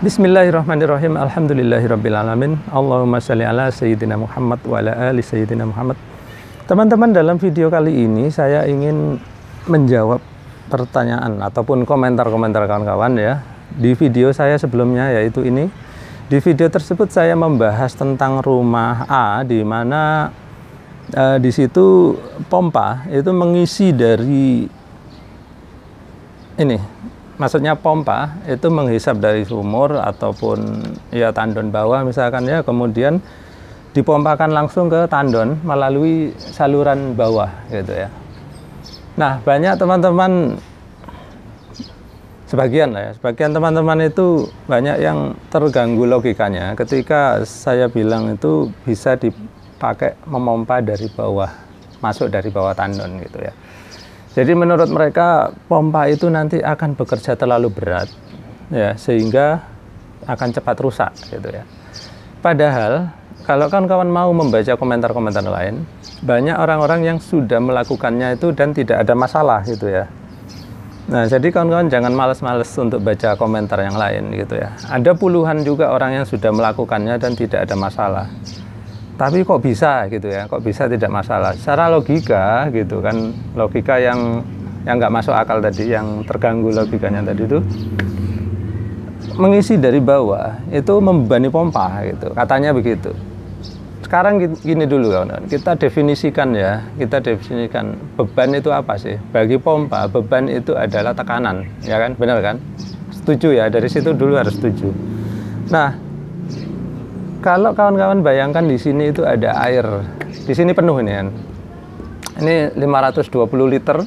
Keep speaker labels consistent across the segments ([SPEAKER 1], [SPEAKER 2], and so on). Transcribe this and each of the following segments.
[SPEAKER 1] Bismillahirrahmanirrahim. Alhamdulillahirrabbilalamin. Allahumma sholli ala sayyidina Muhammad wa ala ali sayyidina Muhammad. Teman-teman, dalam video kali ini saya ingin menjawab pertanyaan ataupun komentar-komentar kawan-kawan ya. Di video saya sebelumnya, yaitu ini. Di video tersebut saya membahas tentang rumah A, di mana di situ pompa itu mengisi dari ini. Maksudnya pompa itu menghisap dari sumur ataupun ya tandon bawah misalkan ya, kemudian dipompakan langsung ke tandon melalui saluran bawah gitu ya. Nah, banyak teman-teman, sebagian teman-teman itu banyak yang terganggu logikanya ketika saya bilang itu bisa dipakai memompa dari bawah, masuk dari bawah tandon gitu ya. Jadi menurut mereka pompa itu nanti akan bekerja terlalu berat ya, sehingga akan cepat rusak gitu ya. Padahal kalau kawan-kawan mau membaca komentar-komentar lain, banyak orang-orang yang sudah melakukannya itu dan tidak ada masalah gitu ya. Nah, jadi kawan-kawan jangan malas-malas untuk baca komentar yang lain gitu ya. Ada puluhan juga orang yang sudah melakukannya dan tidak ada masalah. Tapi kok bisa gitu ya, kok bisa tidak masalah? Secara logika gitu kan, logika yang nggak masuk akal tadi, yang terganggu logikanya tadi itu, mengisi dari bawah itu membebani pompa gitu, katanya begitu. Sekarang gini dulu kawan-kawan, kita definisikan beban itu apa sih? Bagi pompa, beban itu adalah tekanan, ya kan, benar kan? Setuju ya, dari situ dulu harus setuju. Nah, kalau kawan-kawan bayangkan di sini itu ada air, di sini penuh ini kan. Ini 520 liter,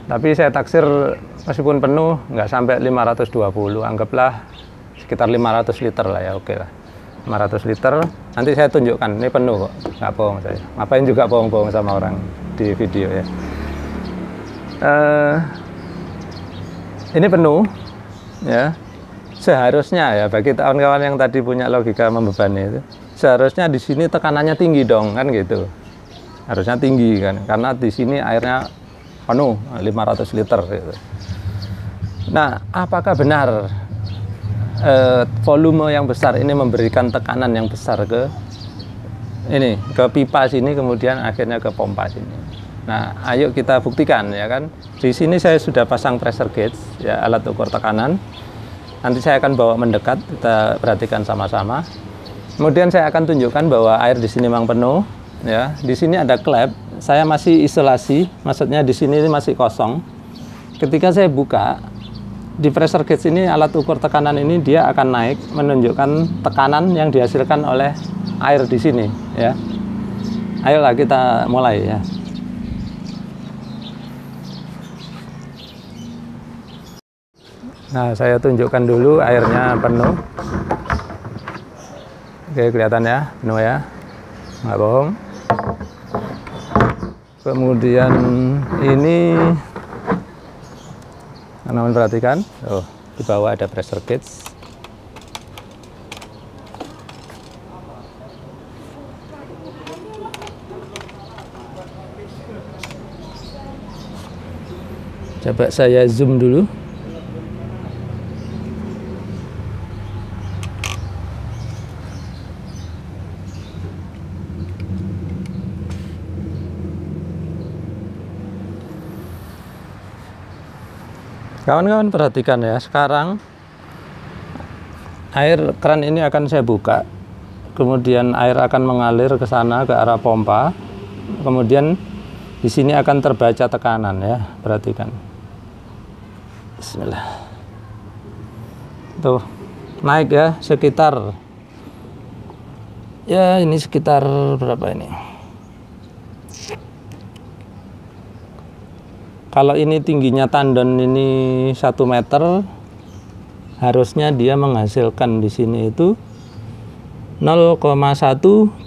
[SPEAKER 1] tapi saya taksir meskipun penuh nggak sampai 520, anggaplah sekitar 500 liter lah ya, oke lah. 500 liter, nanti saya tunjukkan, ini penuh kok, nggak bohong saya. Ngapain juga bohong-bohong sama orang di video ya. Ini penuh, ya. Seharusnya ya, bagi kawan-kawan yang tadi punya logika membebani itu, seharusnya di sini tekanannya tinggi dong, kan gitu. Harusnya tinggi kan, karena di sini airnya penuh 500 liter gitu. Nah, apakah benar volume yang besar ini memberikan tekanan yang besar ke pipa sini, kemudian akhirnya ke pompa sini? Nah, ayo kita buktikan ya kan. Di sini saya sudah pasang pressure gauge ya, alat ukur tekanan. Nanti saya akan bawa mendekat, kita perhatikan sama-sama. Kemudian saya akan tunjukkan bahwa air di sini memang penuh ya. Di sini ada klep, saya masih isolasi, maksudnya di sini masih kosong. Ketika saya buka di pressure gauge ini, alat ukur tekanan ini dia akan naik menunjukkan tekanan yang dihasilkan oleh air di sini ya. Ayolah kita mulai ya. Nah, saya tunjukkan dulu airnya penuh. Oke, kelihatan ya, penuh ya, nggak bohong. Kemudian ini, teman-teman perhatikan, di bawah ada pressure gauge. Coba saya zoom dulu. Kawan-kawan perhatikan ya, sekarang air keran ini akan saya buka, kemudian air akan mengalir ke sana ke arah pompa, kemudian di sini akan terbaca tekanan ya, perhatikan. Bismillah. Tuh, naik ya, sekitar ya ini sekitar berapa ini? Kalau ini tingginya tandon ini 1 meter, harusnya dia menghasilkan di sini itu 0,1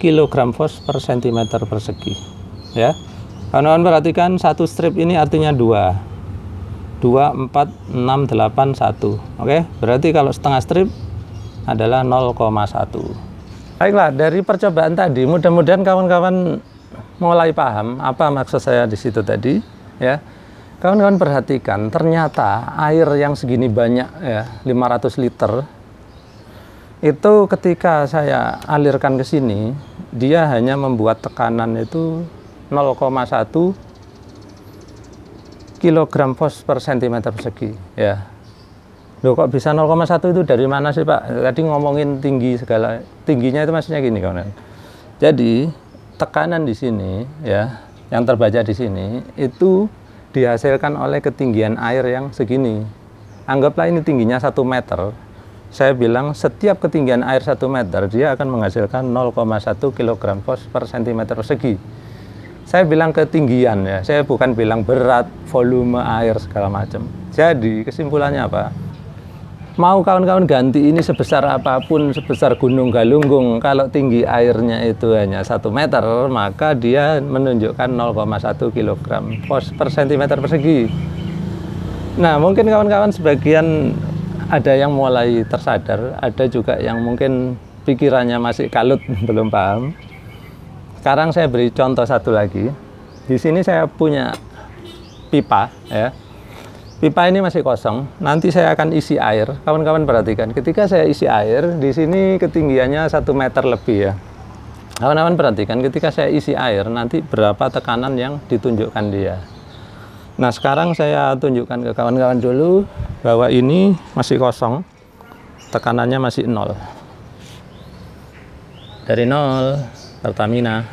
[SPEAKER 1] kg fos per cm persegi. Ya, kawan-kawan perhatikan, satu strip ini artinya 2, 4, 6, 8, 1. Oke, berarti kalau setengah strip adalah 0,1. Baiklah, dari percobaan tadi, mudah-mudahan kawan-kawan mulai paham apa maksud saya di situ tadi ya. Kawan-kawan perhatikan, ternyata air yang segini banyak ya, 500 liter Itu ketika saya alirkan ke sini, dia hanya membuat tekanan itu 0,1 kilogram fos per sentimeter persegi, ya. Loh, kok bisa 0,1 itu dari mana sih, Pak? Tadi ngomongin tinggi segala, tingginya itu maksudnya gini, kawan. Jadi tekanan di sini, ya, yang terbaca di sini itu dihasilkan oleh ketinggian air yang segini. Anggaplah ini tingginya 1 meter. Saya bilang setiap ketinggian air 1 meter dia akan menghasilkan 0,1 kg fos per sentimeter persegi. Saya bilang ketinggian, ya, saya bukan bilang berat, volume air segala macam. Jadi kesimpulannya apa? Mau kawan-kawan ganti ini sebesar apapun, sebesar Gunung Galunggung, kalau tinggi airnya itu hanya 1 meter, maka dia menunjukkan 0,1 kg fos per sentimeter persegi. Nah, mungkin kawan-kawan sebagian ada yang mulai tersadar, ada juga yang mungkin pikirannya masih kalut, belum paham. Sekarang saya beri contoh satu lagi. Di sini saya punya pipa, ya. Pipa ini masih kosong. Nanti saya akan isi air. Kawan-kawan perhatikan, ketika saya isi air, di sini ketinggiannya 1 meter lebih, ya. Kawan-kawan perhatikan, ketika saya isi air, nanti berapa tekanan yang ditunjukkan dia. Nah, sekarang saya tunjukkan ke kawan-kawan dulu bahwa ini masih kosong, tekanannya masih 0. Dari 0, Pertamina.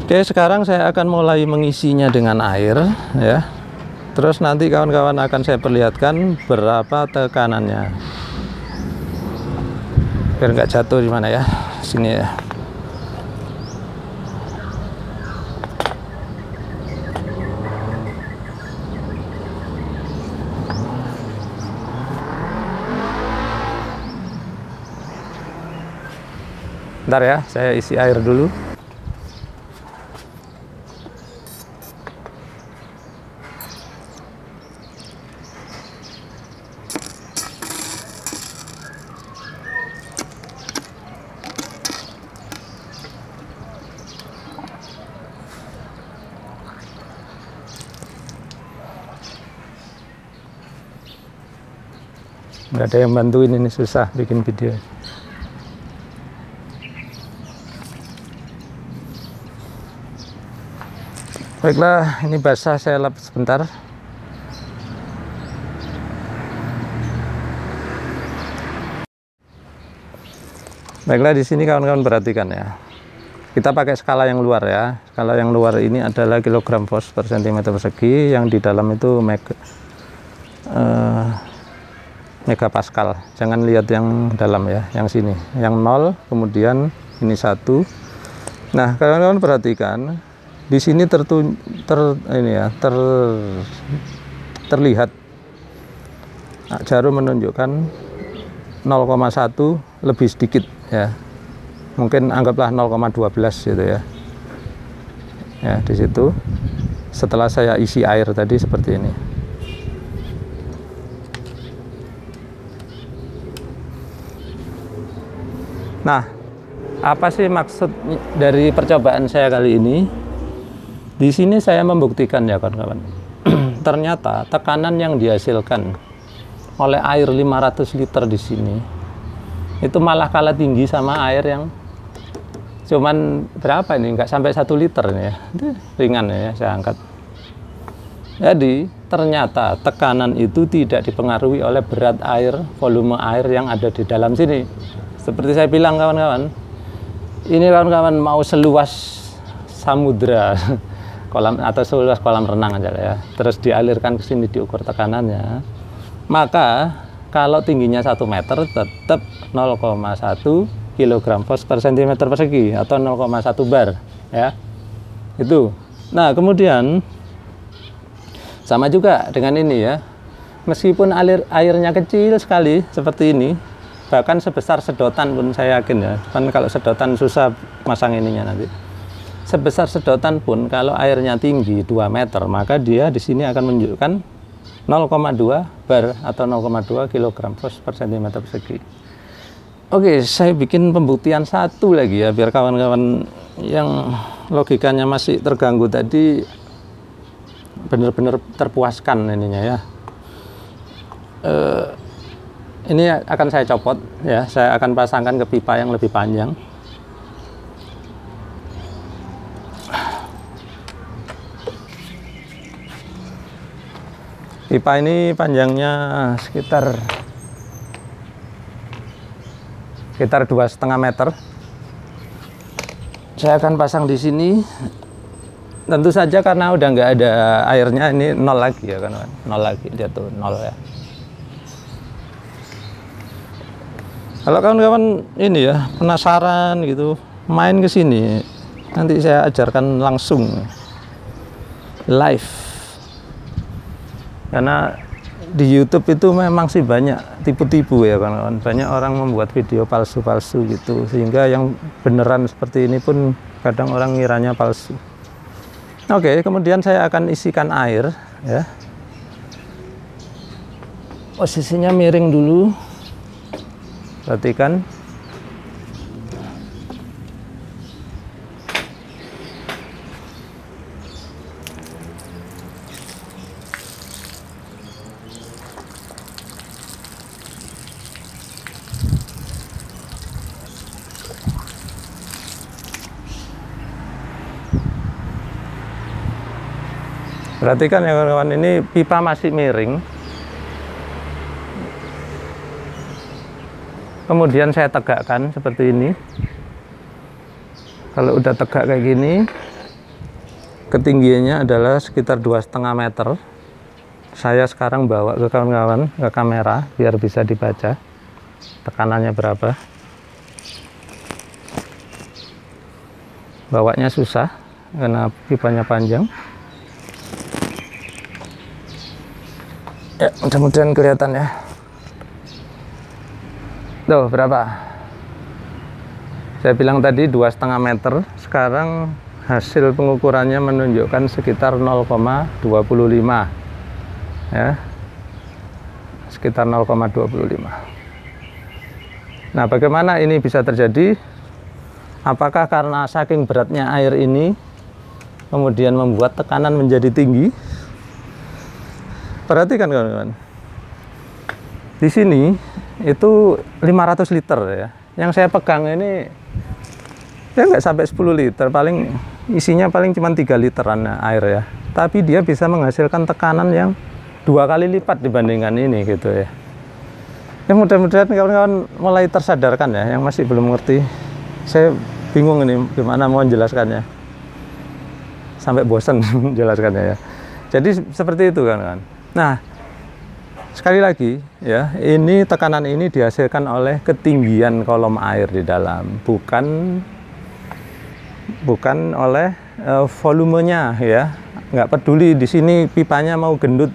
[SPEAKER 1] Oke, sekarang saya akan mulai mengisinya dengan air, ya. Terus nanti kawan-kawan akan saya perlihatkan berapa tekanannya. Biar nggak jatuh di mana, ya, sini, ya. Bentar, ya, saya isi air dulu. Nggak ada yang bantuin, ini susah bikin video. Baiklah, ini basah, saya lap sebentar. Baiklah, di sini kawan-kawan perhatikan, ya. Kita pakai skala yang luar, ya. Skala yang luar ini adalah kilogram fos per sentimeter persegi, yang di dalam itu megapascal. Jangan lihat yang dalam, ya, yang sini, yang 0, kemudian ini 1. Nah, kawan-kawan perhatikan. Di sini terlihat jarum menunjukkan 0,1 lebih sedikit, ya. Mungkin anggaplah 0,12 gitu, ya. Ya, di situ setelah saya isi air tadi seperti ini. Nah, apa sih maksud dari percobaan saya kali ini? Di sini saya membuktikan, ya, kawan-kawan. Ternyata tekanan yang dihasilkan oleh air 500 liter di sini itu malah kalah tinggi sama air yang cuman berapa ini, nggak sampai 1 liter ini, ya. Itu ringan, ya, saya angkat. Jadi ternyata tekanan itu tidak dipengaruhi oleh berat air, volume air yang ada di dalam sini. Seperti saya bilang, kawan-kawan, ini kawan-kawan mau seluas samudra kolam atau seluas kolam renang aja, ya, terus dialirkan ke sini, diukur tekanannya, maka kalau tingginya 1 meter tetap 0,1 kg fos per sentimeter persegi atau 0,1 bar, ya. Itu. Nah, kemudian sama juga dengan ini, ya. Meskipun airnya kecil sekali seperti ini, bahkan sebesar sedotan pun saya yakin, ya. Kan kalau sedotan susah masang ininya nanti. Sebesar sedotan pun kalau airnya tinggi 2 meter, maka dia di sini akan menunjukkan 0,2 bar atau 0,2 kg fos per sentimeter persegi. Oke, saya bikin pembuktian satu lagi, ya, biar kawan-kawan yang logikanya masih terganggu tadi benar-benar terpuaskan ininya, ya. ini akan saya copot ya, saya akan pasangkan ke pipa yang lebih panjang. Pipa ini panjangnya sekitar 2,5 meter. Saya akan pasang di sini. Tentu saja karena udah nggak ada airnya, ini nol lagi ya kan, nol lagi, dia tuh nol ya. Kalau kawan-kawan ini ya penasaran gitu, main ke sini, nanti saya ajarkan langsung live. Karena di YouTube itu memang sih banyak tipu-tipu ya kawan-kawan, banyak orang membuat video palsu-palsu gitu, sehingga yang beneran seperti ini pun kadang orang ngiranya palsu. Oke, kemudian saya akan isikan air ya. Posisinya miring dulu. Perhatikan. Perhatikan ya kawan-kawan, ini pipa masih miring. Kemudian saya tegakkan seperti ini. Kalau udah tegak kayak gini, ketinggiannya adalah sekitar 2,5 meter. Saya sekarang bawa ke kawan-kawan ke kamera biar bisa dibaca tekanannya berapa. Bawanya susah karena pipanya panjang. Ya, mudah-mudahan kelihatan ya. Tuh, berapa? Saya bilang tadi 2,5 meter. Sekarang hasil pengukurannya menunjukkan sekitar 0,25. Ya. Sekitar 0,25. Nah, bagaimana ini bisa terjadi? Apakah karena saking beratnya air ini kemudian membuat tekanan menjadi tinggi? Perhatikan kawan-kawan, di sini itu 500 liter ya. Yang saya pegang ini ya nggak sampai 10 liter, paling isinya paling cuma 3 literan air ya. Tapi dia bisa menghasilkan tekanan yang 2 kali lipat dibandingkan ini gitu ya. Ya mudah-mudahan kawan-kawan mulai tersadarkan ya, yang masih belum ngerti. Saya bingung ini gimana mau menjelaskannya, sampai bosan menjelaskannya ya. Jadi seperti itu kawan-kawan. Nah, sekali lagi ya, ini tekanan ini dihasilkan oleh ketinggian kolom air di dalam, bukan oleh volumenya ya. Nggak peduli di sini pipanya mau gendut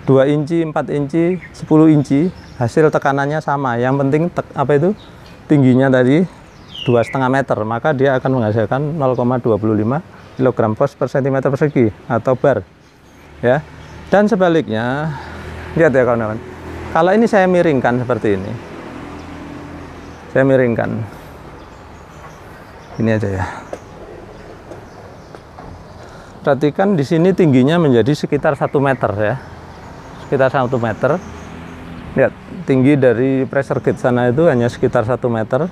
[SPEAKER 1] 2 inci, 4 inci, 10 inci, hasil tekanannya sama. Yang penting apa itu? Tingginya tadi 2,5 meter, maka dia akan menghasilkan 0,25 kg per cm persegi atau bar ya. Dan sebaliknya, lihat ya kawan-kawan, kalau ini saya miringkan seperti ini, saya miringkan ini aja ya. Perhatikan di sini tingginya menjadi sekitar 1 meter ya, sekitar 1 meter. Lihat, tinggi dari pressure gauge sana itu hanya sekitar 1 meter.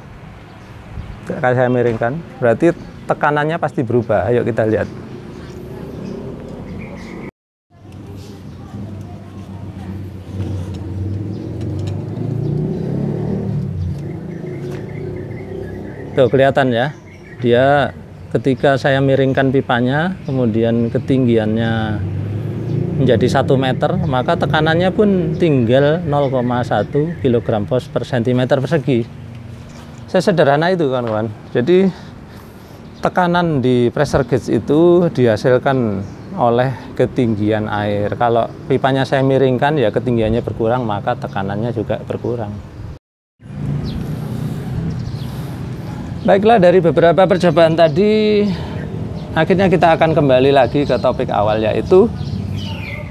[SPEAKER 1] Kalau saya miringkan, berarti tekanannya pasti berubah. Ayo kita lihat. Tuh kelihatan ya, dia ketika saya miringkan pipanya, kemudian ketinggiannya menjadi 1 meter, maka tekanannya pun tinggal 0,1 kg per cm persegi. Sesederhana itu kawan-kawan. Jadi tekanan di pressure gauge itu dihasilkan oleh ketinggian air. Kalau pipanya saya miringkan ya ketinggiannya berkurang, maka tekanannya juga berkurang. Baiklah, dari beberapa percobaan tadi, akhirnya kita akan kembali lagi ke topik awal, yaitu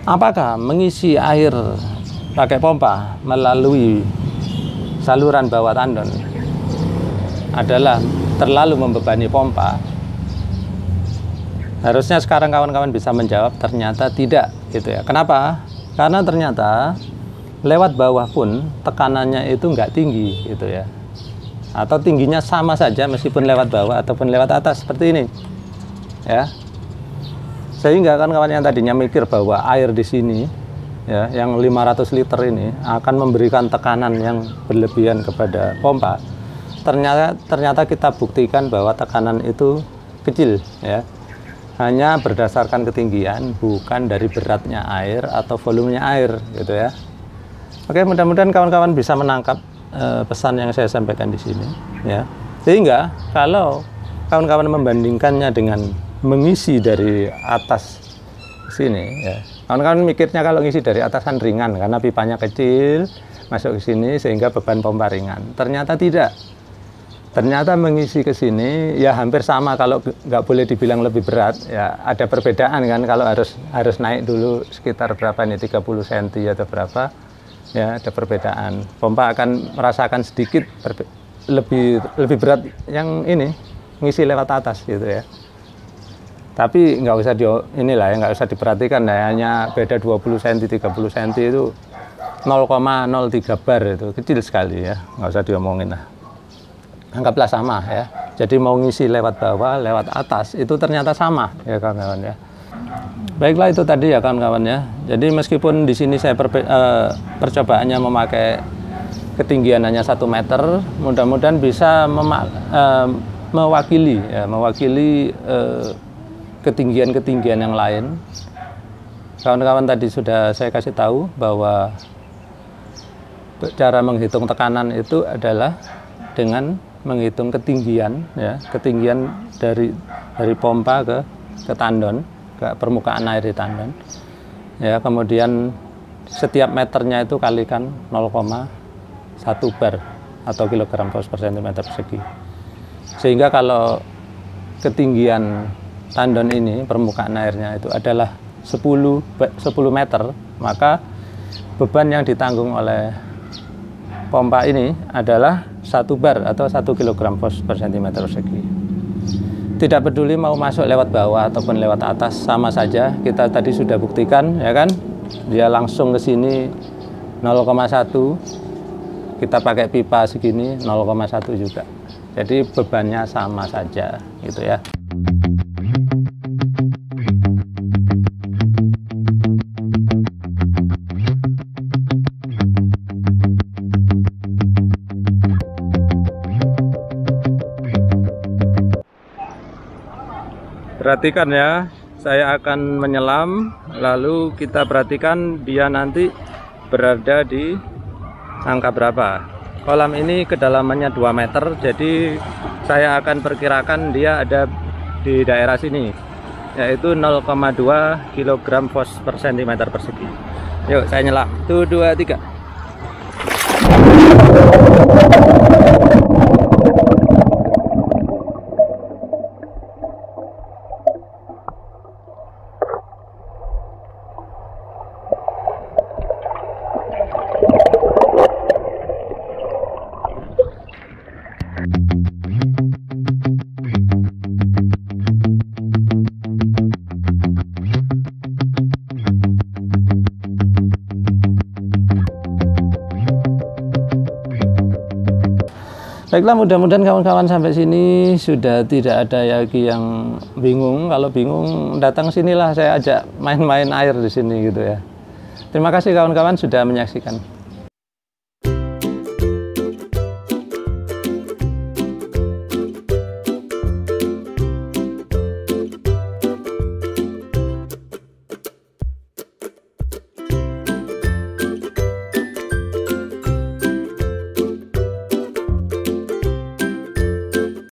[SPEAKER 1] apakah mengisi air pakai pompa melalui saluran bawah tandon adalah terlalu membebani pompa? Harusnya sekarang kawan-kawan bisa menjawab ternyata tidak gitu ya. Kenapa? Karena ternyata lewat bawah pun tekanannya itu nggak tinggi gitu ya, atau tingginya sama saja meskipun lewat bawah ataupun lewat atas seperti ini ya. Sehingga kawan-kawan yang tadinya mikir bahwa air di sini ya yang 500 liter ini akan memberikan tekanan yang berlebihan kepada pompa, ternyata kita buktikan bahwa tekanan itu kecil ya, hanya berdasarkan ketinggian, bukan dari beratnya air atau volumenya air gitu ya. Oke, mudah-mudahan kawan-kawan bisa menangkap pesan yang saya sampaikan di sini ya. Sehingga kalau kawan-kawan membandingkannya dengan mengisi dari atas sini ya, kawan-kawan mikirnya kalau ngisi dari atas kan ringan karena pipanya kecil masuk ke sini sehingga beban pompa ringan. Ternyata tidak. Ternyata mengisi ke sini ya hampir sama, kalau nggak boleh dibilang lebih berat ya, ada perbedaan kan, kalau harus naik dulu sekitar berapa nih, 30 cm atau berapa ya, ada perbedaan. Pompa akan merasakan sedikit lebih berat yang ini ngisi lewat atas gitu ya. Tapi nggak usah inilah ya, nggak usah diperhatikan ya, hanya beda 20 cm 30 cm itu 0,03 bar, itu kecil sekali ya, nggak usah diomongin lah, anggaplah sama ya. Jadi mau ngisi lewat bawah lewat atas itu ternyata sama ya kawan-kawan ya. Baiklah, itu tadi ya kawan-kawan ya. Jadi meskipun di sini saya percobaannya memakai ketinggian hanya 1 meter, mudah-mudahan bisa mewakili ketinggian-ketinggian yang lain. Kawan-kawan tadi sudah saya kasih tahu bahwa cara menghitung tekanan itu adalah dengan menghitung ketinggian ya, ketinggian dari pompa ke tandon, ke permukaan air di tandon ya. Kemudian setiap meternya itu kalikan 0,1 bar atau kilogram per sentimeter persegi. Sehingga kalau ketinggian tandon ini, permukaan airnya itu adalah 10 meter, maka beban yang ditanggung oleh pompa ini adalah 1 bar atau 1 kilogram per sentimeter persegi. Tidak peduli mau masuk lewat bawah ataupun lewat atas, sama saja. Kita tadi sudah buktikan ya kan, dia langsung ke sini 0,1, kita pakai pipa segini 0,1 juga. Jadi bebannya sama saja gitu ya. Perhatikan ya, saya akan menyelam, lalu kita perhatikan dia nanti berada di angka berapa. Kolam ini kedalamannya 2 meter, jadi saya akan perkirakan dia ada di daerah sini, yaitu 0,2 kg per centimeter persegi. Yuk saya nyelam, 1, 2, 3. Baiklah, mudah-mudahan kawan-kawan sampai sini sudah tidak ada lagi yang bingung. Kalau bingung datang sinilah, saya ajak main-main air di sini gitu ya. Terima kasih kawan-kawan sudah menyaksikan.